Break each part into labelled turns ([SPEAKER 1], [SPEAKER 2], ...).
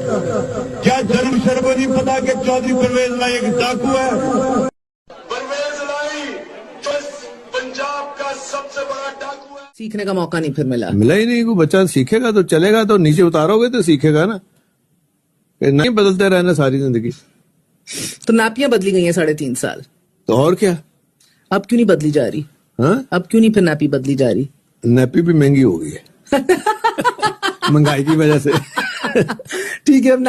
[SPEAKER 1] क्या जन्म शर्म को नहीं पता कि चौधरी परवेज लाई एक डाकू है?
[SPEAKER 2] परवेज लाई जो पंजाब का सबसे बड़ा डाकू है।
[SPEAKER 3] सीखने का मौका नहीं फिर मिला।
[SPEAKER 4] मिला ही नहीं। कोई बच्चा सीखेगा तो चलेगा, तो नीचे उतारोगे तो सीखेगा ना। नहीं बदलते रहना सारी जिंदगी।
[SPEAKER 3] तो नापियां बदली गई हैं 3.5 साल,
[SPEAKER 4] तो और क्या।
[SPEAKER 3] अब क्यों नहीं बदली जा रही?
[SPEAKER 4] हाँ,
[SPEAKER 3] अब क्यों नहीं फिर नापी बदली जा रही?
[SPEAKER 4] नैपी भी महंगी हो गई है महंगाई की वजह से।
[SPEAKER 3] ठीक है, अब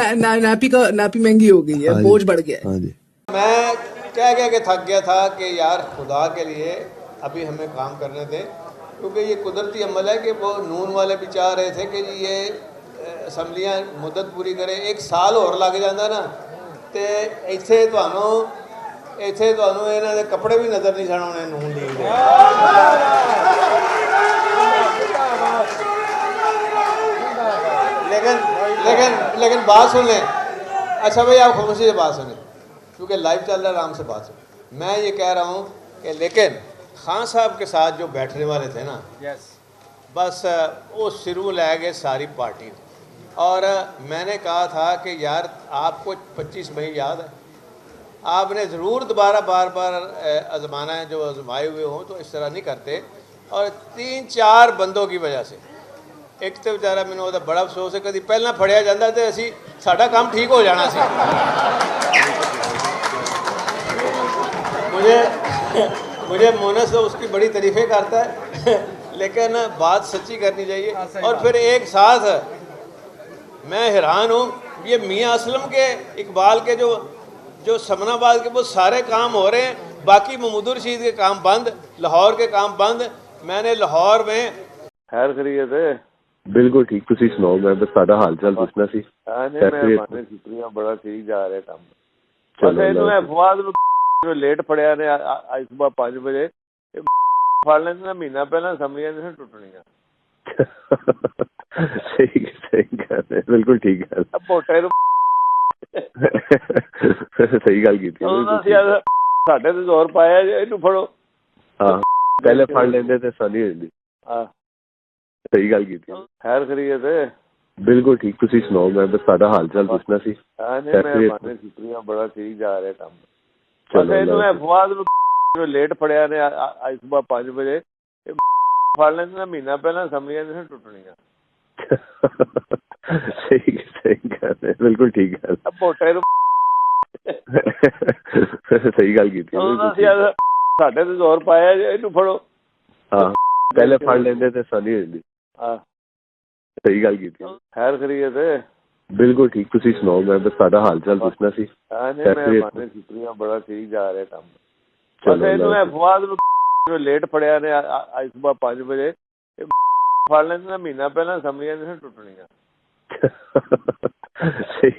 [SPEAKER 3] नापी महंगी हो गई है,
[SPEAKER 4] हाँ
[SPEAKER 3] बोझ
[SPEAKER 4] जी,
[SPEAKER 3] बढ़ गया है।
[SPEAKER 4] हाँ जी।
[SPEAKER 5] मैं कह के थक गया था कि यार खुदा के लिए अभी हमें काम करने दें, क्योंकि ये कुदरती अमल है कि वो नून वाले भी चाह रहे थे कि जी ये असम्बलियाँ मुद्दत पूरी करें। 1 साल और लग जाता ना तो ਇੱਥੇ ਤੁਹਾਨੂੰ ਇਹਨਾਂ ਦੇ ਕੱਪੜੇ ਵੀ ਨਜ਼ਰ ਨਹੀਂ ਸਨ ਆਉਣੇ ਨੂਨ ਲੀਗ ਦੇ। लेकिन बात सुन लें। अच्छा भाई आप खामोशी से बात सुनें, क्योंकि लाइव चल रहा है, आराम से बात सुनें। मैं ये कह रहा हूँ कि लेकिन खान साहब के साथ जो बैठने वाले थे ना, बस वो सिरू ले गए सारी पार्टी। और मैंने कहा था कि यार आपको 25 मई याद है, आपने ज़रूर दोबारा बार आजमाना है, जो आजमाए हुए हों तो इस तरह नहीं करते। और 3-4 बंदों की वजह से, एक तो बेचारा मैंने ਉਹਦਾ बड़ा अफसोस है, कभी पहला फड़िया जाता तो असी साडा काम ठीक हो जाना सी। मुझे मोनस तो उसकी बड़ी तारीफ़ें करता है लेकिन बात सच्ची करनी चाहिए। और फिर एक साथ मैं हैरान हूँ, ये मियाँ असलम के, इकबाल के जो समनाबाद के वो सारे काम हो रहे हैं, बाकी महमूद रशीद के काम बंद, लाहौर के काम बंद। मैंने लाहौर में
[SPEAKER 6] खैर खरीद है
[SPEAKER 4] बिल्कुल ठीक। तुसी सुनाओ, मैं बस साडा हाल चाल पूछना सी।
[SPEAKER 6] मैं छुट्टियां बड़ा ठीक जा रहे काम। बस ਇਹਨੂੰ ਅਫਵਾਦ ਨੂੰ ਜੋ ਲੇਟ ਫੜਿਆ ਨੇ ਅੱਜ ਸਵੇਰ 5 ਵਜੇ ਫੜ ਲੈਂਦੇ ਨਾ, ਮਹੀਨਾ ਪਹਿਲਾਂ ਅਸੈਂਬਲੀਆਂ ਨਹੀਂ ਟੁੱਟਣੀਆਂ।
[SPEAKER 4] सही गल है, बिल्कुल ठीक गल।
[SPEAKER 6] ਮੋਟੇ ਨੂੰ
[SPEAKER 4] सही गल कीती।
[SPEAKER 6] ਸਾਡੇ ਤੇ ਜ਼ੋਰ ਪਾਇਆ ਇਹਨੂੰ ਫੜੋ।
[SPEAKER 4] ਹਾਂ, ਪਹਿਲੇ ਫੜ ਲੈਂਦੇ ਤੇ ਸਾਡੀ ਹੋ ਜਾਂਦੀ।
[SPEAKER 6] ਹਾਂ,
[SPEAKER 4] सही गल कीती।
[SPEAKER 6] खैर खरीद है
[SPEAKER 4] बिल्कुल ठीक। तुसी सुनाओ, मैं बस साडा हाल चाल पूछना सी।
[SPEAKER 6] मैं छुट्टियां बड़ा ठीक जा रहे काम। बस ਇਹਨੂੰ ਅਫਵਾਦ ਨੂੰ ਜੋ ਲੇਟ ਫੜਿਆ ਨੇ ਅੱਜ ਸਵੇਰ 5 ਵਜੇ ਫੜ ਲੈਂਦੇ ਨਾ, ਮਹੀਨਾ ਪਹਿਲਾਂ ਅਸੈਂਬਲੀਆਂ ਨਹੀਂ ਟੁੱਟਣੀਆਂ।
[SPEAKER 4] सही गल है, बिल्कुल ठीक गल।
[SPEAKER 6] ਮੋਟੇ ਨੂੰ
[SPEAKER 4] सही गल कीती।
[SPEAKER 6] ਸਾਡੇ ਤੇ ਜ਼ੋਰ ਪਾਇਆ ਇਹਨੂੰ ਫੜੋ।
[SPEAKER 4] ਹਾਂ, ਪਹਿਲੇ ਫੜ ਲੈਂਦੇ ਤੇ ਸਾਡੀ ਹੋ ਜਾਂਦੀ।
[SPEAKER 6] ਹਾਂ,
[SPEAKER 4] ਸਹੀ ਗੱਲ ਕੀਤੀ।
[SPEAKER 6] ਖੈਰ ਖਰੀਦ ਹੈ
[SPEAKER 4] ਬਿਲਕੁਲ ਠੀਕ। ਤੁਸੀਂ ਸੁਣਾਓ, ਮੈਂ ਬਸ ਸਾਡਾ ਹਾਲ ਚਾਲ ਪੁੱਛਣਾ ਸੀ।
[SPEAKER 6] ਮੈਂ ਛੁੱਟੀਆਂ ਬੜਾ ਠੀਕ ਜਾ ਰਹੇ ਕੰਮ। ਬਸ ਇਹਨੂੰ ਅਫਵਾਦ ਨੂੰ ਜੋ ਲੇਟ ਫੜਿਆ ਨੇ ਅੱਜ ਸਵੇਰ 5 ਵਜੇ ਫੜ ਲੈਂਦੇ ਨਾ, ਮਹੀਨਾ ਪਹਿਲਾਂ ਅਸੈਂਬਲੀਆਂ ਨਹੀਂ ਟੁੱਟਣੀਆਂ।
[SPEAKER 4] ਸਹੀ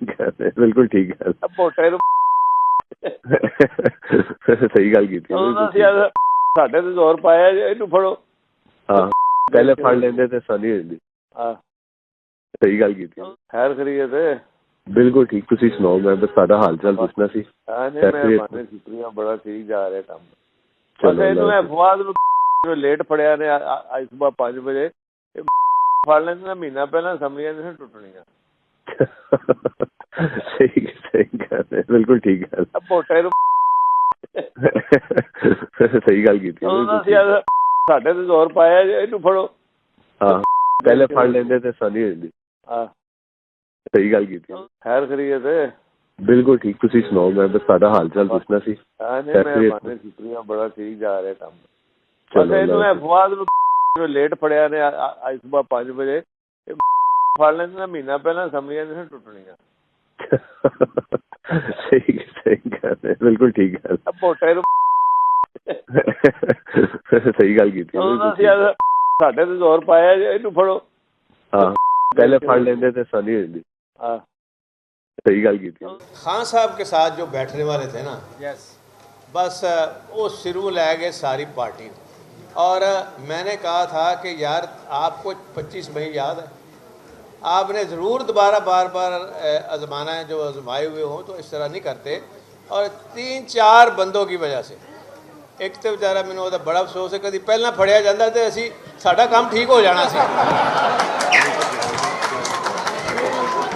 [SPEAKER 4] ਗੱਲ ਹੈ, ਬਿਲਕੁਲ ਠੀਕ ਗੱਲ।
[SPEAKER 6] ਮੋਟੇ ਨੂੰ
[SPEAKER 4] ਸਹੀ ਗੱਲ ਕੀਤੀ।
[SPEAKER 6] ਸਾਡੇ ਤੇ ਜ਼ੋਰ ਪਾਇਆ ਇਹਨੂੰ ਫੜੋ।
[SPEAKER 4] ਹਾਂ, ਪਹਿਲੇ ਫੜ ਲੈਂਦੇ ਤੇ ਸਾਡੀ ਹੋ ਜਾਂਦੀ।
[SPEAKER 6] ਹਾਂ,
[SPEAKER 4] ਸਹੀ ਗੱਲ ਕੀਤੀ।
[SPEAKER 6] ਖੈਰ ਖਰੀਦ ਹੈ
[SPEAKER 4] ਬਿਲਕੁਲ ਠੀਕ। ਤੁਸੀਂ ਸੁਣਾਓ, ਮੈਂ ਬਸ ਸਾਡਾ ਹਾਲ ਚਾਲ ਪੁੱਛਣਾ ਸੀ।
[SPEAKER 6] ਮੈਂ ਛੁੱਟੀਆਂ ਬੜਾ ਠੀਕ ਜਾ ਰਹੇ ਕੰਮ। ਬਸ ਇਹਨੂੰ ਅਫਵਾਦ ਨੂੰ ਜੋ ਲੇਟ ਫੜਿਆ ਨੇ ਅੱਜ ਸਵੇਰ 5 ਵਜੇ ਫੜ ਲੈਂਦੇ ਨਾ, ਮਹੀਨਾ ਪਹਿਲਾਂ ਅਸੈਂਬਲੀਆਂ ਨਹੀਂ ਟੁੱਟਣੀਆਂ।
[SPEAKER 4] ਸਹੀ ਗੱਲ ਹੈ, ਬਿਲਕੁਲ ਠੀਕ ਗੱਲ।
[SPEAKER 6] ਮੋਟੇ ਨੂੰ
[SPEAKER 4] ਸਹੀ ਗੱਲ ਕੀਤੀ।
[SPEAKER 6] ਸਾਡੇ ਤੇ ਜ਼ੋਰ ਪਾਇਆ ਇਹਨੂੰ ਫੜੋ।
[SPEAKER 4] ਹਾਂ, ਪਹਿਲੇ ਫੜ ਲੈਂਦੇ ਤੇ ਸਾਡੀ ਹੋ ਜਾਂਦੀ।
[SPEAKER 6] ਹਾਂ,
[SPEAKER 4] ਸਹੀ ਗੱਲ ਕੀਤੀ।
[SPEAKER 6] ਖੈਰ ਖਰੀਦ ਹੈ
[SPEAKER 4] ਬਿਲਕੁਲ ਠੀਕ। ਤੁਸੀਂ ਸੁਣਾਓ, ਮੈਂ ਬਸ ਸਾਡਾ ਹਾਲ ਚਾਲ ਪੁੱਛਣਾ ਸੀ।
[SPEAKER 6] ਮੈਂ ਛੁੱਟੀਆਂ ਬੜਾ ਠੀਕ ਜਾ ਰਹੇ ਕੰਮ। ਬਸ ਇਹਨੂੰ ਅਫਵਾਦ ਨੂੰ ਜੋ ਲੇਟ ਫੜਿਆ ਨੇ ਅੱਜ ਸਵੇਰ 5 ਵਜੇ ਫੜ ਲੈਂਦੇ ਨਾ, ਮਹੀਨਾ ਪਹਿਲਾਂ ਅਸੈਂਬਲੀਆਂ ਨਹੀਂ ਟੁੱਟਣੀਆਂ।
[SPEAKER 4] ਸਹੀ ਗੱਲ ਹੈ, ਬਿਲਕੁਲ ਠੀਕ ਗੱਲ।
[SPEAKER 6] ਮੋਟੇ ਨੂੰ
[SPEAKER 4] ਸਹੀ ਗੱਲ ਕੀਤੀ।
[SPEAKER 6] ਸਾਡੇ ਤੇ ਜ਼ੋਰ ਪਾਇਆ ਇਹਨੂੰ ਫੜੋ।
[SPEAKER 4] ਹਾਂ, ਪਹਿਲੇ ਫੜ ਲੈਂਦੇ ਤੇ ਸਾਡੀ ਹੋ ਜਾਂਦੀ।
[SPEAKER 6] ਹਾਂ,
[SPEAKER 4] सही गल की थी।
[SPEAKER 5] खान साहब के साथ जो बैठने वाले थे ना, बस वो सिरू ले गए सारी पार्टी। और मैंने कहा था कि यार आपको 25 मई याद है, आपने ज़रूर दोबारा बार आजमाना है, जो आजमाए हुए हों तो इस तरह नहीं करते। और 3-4 बंदों की वजह से, एक तो बेचारा मैंने ਉਹਦਾ बड़ा अफसोस है, कभी पहला फड़िया जाता तो असी साडा काम ठीक हो जाना सी।